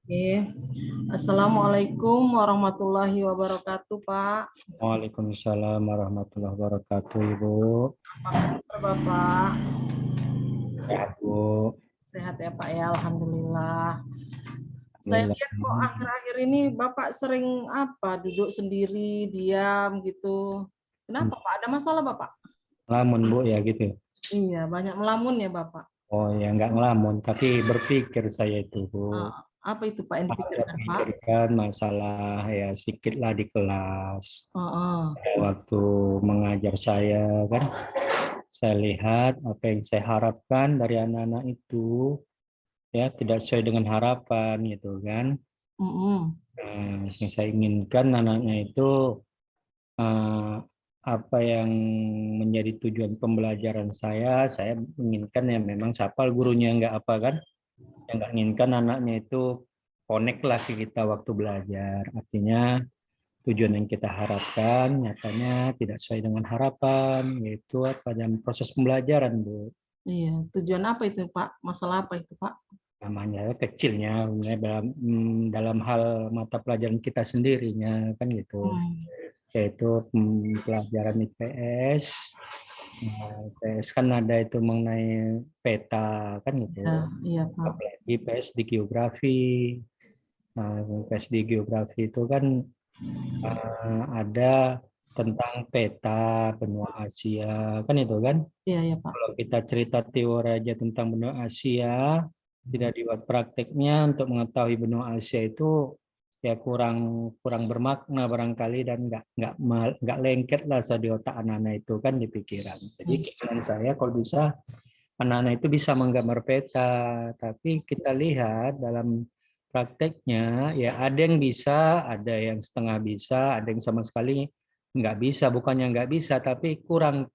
Oke. Assalamualaikum warahmatullahi wabarakatuh, Pak. Waalaikumsalam warahmatullahi wabarakatuh, Ibu. Apa kabar, Bapak? Sehat, Bu. Sehat ya, Pak ya. Alhamdulillah. Saya Alhamdulillah. lihat kok akhir-akhir ini Bapak sering duduk sendiri, diam gitu. Kenapa, Pak? Ada masalah, Bapak? Ngelamun, Bu, ya gitu. Iya, banyak melamun ya, Bapak. Oh, ya nggak ngelamun, tapi berpikir saya itu, Bu. Apa itu, Pak, yang Ada dipikirkan, Pak? pikirkan masalah ya sedikit lah di kelas. Heeh. Waktu mengajar saya kan, saya lihat apa yang saya harapkan dari anak-anak itu ya tidak sesuai dengan harapan gitu kan. Yang saya inginkan anak-anak itu eh, apa yang menjadi tujuan pembelajaran saya inginkan ya memang sapal gurunya nggak apa kan, yang nggak inginkan anaknya itu connect lah ke kita waktu belajar. Artinya tujuan yang kita harapkan nyatanya tidak sesuai dengan harapan, yaitu pada proses pembelajaran, Bu. Iya, tujuan apa itu, Pak? Masalah apa itu, Pak? Namanya kecilnya dalam hal mata pelajaran kita sendirinya kan gitu, yaitu pelajaran IPS. Nah, IPS kan ada itu mengenai peta kan gitu, Iya, iya, Pak. apalagi IPS di geografi. Nah, IPS di geografi itu kan ada tentang peta benua Asia kan itu kan. Iya, iya, Pak. Kalau kita cerita teori aja tentang benua Asia, tidak dibuat prakteknya untuk mengetahui benua Asia itu ya kurang kurang bermakna barangkali, dan nggak lengket lah di otak anak-anak itu kan di pikiran. Jadi keinginan saya kalau bisa anak-anak itu bisa menggambar peta, tapi kita lihat dalam prakteknya ya ada yang bisa, ada yang setengah bisa, ada yang sama sekali nggak bisa. Bukannya nggak bisa, tapi kurang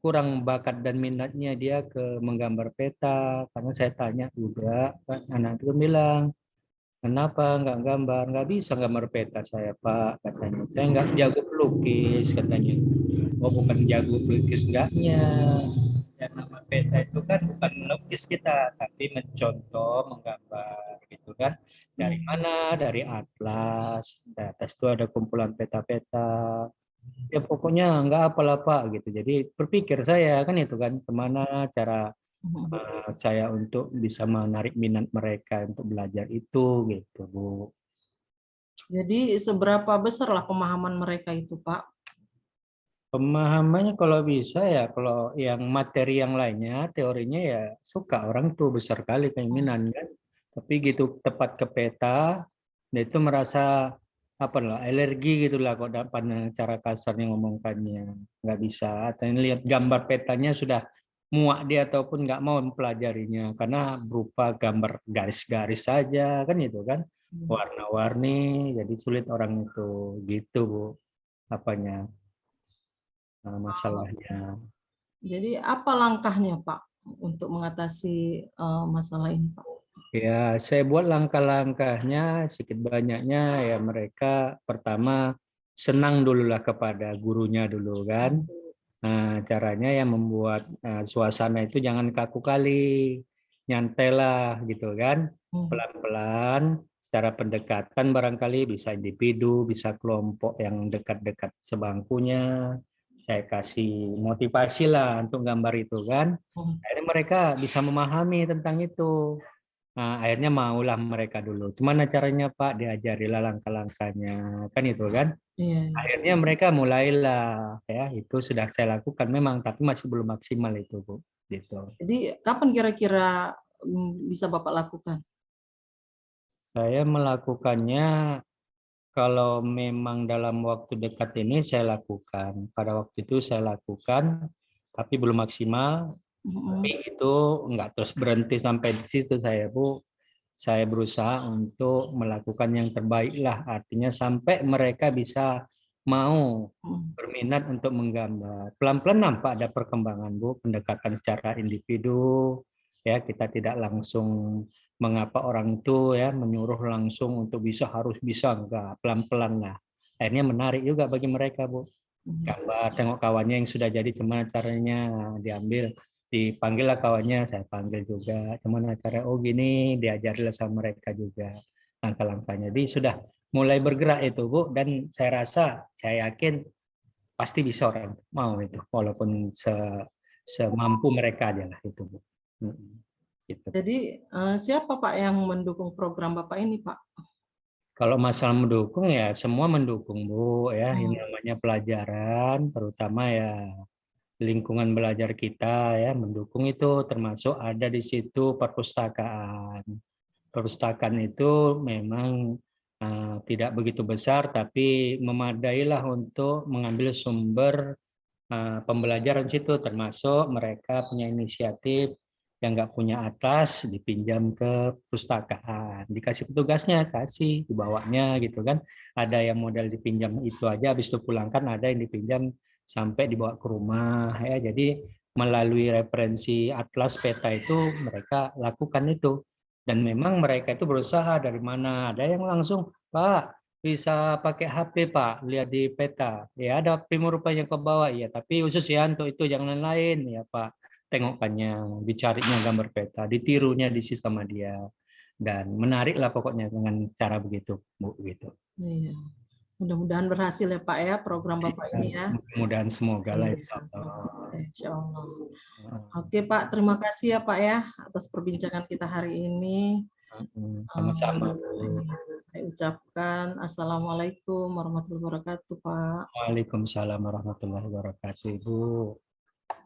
kurang bakat dan minatnya dia ke menggambar peta. Karena saya tanya juga, anak itu bilang, kenapa nggak gambar? Nggak bisa gambar peta saya, Pak, katanya. Saya nggak jago pelukis, katanya. Oh, bukan jago pelukis enggaknya. Ya, nama peta itu kan bukan melukis kita, tapi mencontoh, menggambar, gitu kan. Dari Iya. mana? Dari atlas. Di atas itu ada kumpulan peta-peta. Ya pokoknya nggak apalah Pak gitu. Jadi berpikir saya kan itu kan kemana cara saya untuk bisa menarik minat mereka untuk belajar itu gitu, Bu. Jadi seberapa besarlah pemahaman mereka itu, Pak? Pemahamannya kalau bisa ya, kalau yang materi yang lainnya, teorinya ya suka orang tuh besar kali keinginan kan. Tapi gitu tepat ke peta, dia itu merasa apa lah alergi gitulah kok dapat cara kasarnya ngomongkannya, nggak bisa. Atau lihat gambar petanya sudah muak dia ataupun nggak mau mempelajarinya karena berupa gambar garis-garis saja kan itu kan, warna-warni, jadi sulit orang itu gitu, Bu, apanya masalahnya. Jadi apa langkahnya, Pak, untuk mengatasi masalah ini, Pak? Ya, saya buat langkah-langkahnya sedikit banyaknya ya, mereka pertama senang dululah kepada gurunya dulu kan. Nah, caranya yang membuat suasana itu jangan kaku kali, nyantai lah gitu kan. Pelan-pelan, secara pendekatan barangkali bisa individu, bisa kelompok yang dekat-dekat sebangkunya. Saya kasih motivasi lah untuk gambar itu kan. Akhirnya mereka bisa memahami tentang itu. Nah, akhirnya maulah mereka dulu. Gimana caranya Pak? Diajarilah langkah-langkahnya, kan itu kan. Iya, iya. Akhirnya mereka mulailah, ya itu sudah saya lakukan memang, tapi masih belum maksimal itu, Bu. Gitu. Jadi kapan kira-kira bisa Bapak lakukan? Saya melakukannya kalau memang dalam waktu dekat ini saya lakukan. Pada waktu itu saya lakukan, tapi belum maksimal. Tapi itu enggak terus berhenti sampai di situ saya, Bu. Saya berusaha untuk melakukan yang terbaik lah, artinya sampai mereka bisa mau berminat untuk menggambar. Pelan-pelan nampak ada perkembangan, Bu, pendekatan secara individu, ya kita tidak langsung mengapa orang itu ya menyuruh langsung untuk bisa harus bisa, enggak, pelan-pelan lah. Akhirnya menarik juga bagi mereka, Bu. Gambar, tengok kawannya yang sudah jadi gimana caranya, diambil, dipanggil lah kawannya, saya panggil juga gimana cara, oh gini, diajarilah sama mereka juga. langkah-langkahnya. Jadi sudah mulai bergerak itu Bu, dan saya yakin pasti bisa orang mau itu, walaupun semampu mereka aja lah itu Bu. Gitu. Jadi siapa Pak yang mendukung program Bapak ini Pak? Kalau masalah mendukung ya semua mendukung Bu ya, yang Oh, namanya pelajaran, terutama ya lingkungan belajar kita ya mendukung itu, termasuk ada di situ perpustakaan. Perpustakaan itu memang tidak begitu besar, tapi memadailah untuk mengambil sumber pembelajaran situ, termasuk mereka punya inisiatif yang nggak punya atlas dipinjam ke perpustakaan, dikasih petugasnya, kasih dibawanya gitu kan. Ada yang modal dipinjam itu aja, habis itu pulangkan, ada yang dipinjam sampai dibawa ke rumah ya. Jadi melalui referensi atlas peta itu mereka lakukan itu, dan memang mereka itu berusaha. Dari mana ada yang langsung, Pak bisa pakai HP Pak, lihat di peta. Ya ada HP rupanya ke bawah, ya tapi khusus ya untuk itu, jangan lain ya Pak. Tengokkannya, dicarinya gambar peta, ditirunya di sistem dia, dan menariklah pokoknya dengan cara begitu Bu gitu. iya. Mudah-mudahan berhasil ya Pak ya program Bapak ini ya. Mudah-mudahan semoga lah Iya. insya Allah. Insya Allah. Oke Pak, terima kasih ya Pak ya atas perbincangan kita hari ini. Sama-sama. Saya ucapkan Assalamualaikum warahmatullahi wabarakatuh Pak. Waalaikumsalam warahmatullahi wabarakatuh Ibu.